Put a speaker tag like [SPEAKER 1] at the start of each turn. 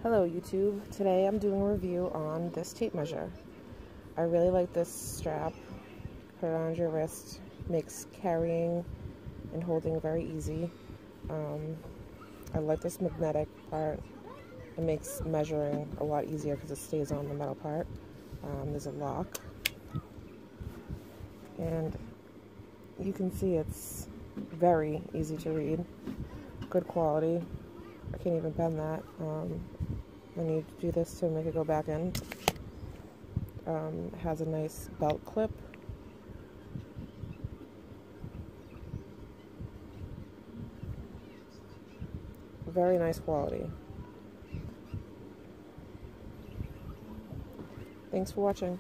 [SPEAKER 1] Hello YouTube, today I'm doing a review on this tape measure. I really like this strap. Put it on your wrist, makes carrying and holding very easy. I like this magnetic part. It makes measuring a lot easier because it stays on the metal part. There's a lock, and you can see it's very easy to read. Good quality. I can't even bend that. I need to do this to make it go back in. Has a nice belt clip. Very nice quality. Thanks for watching.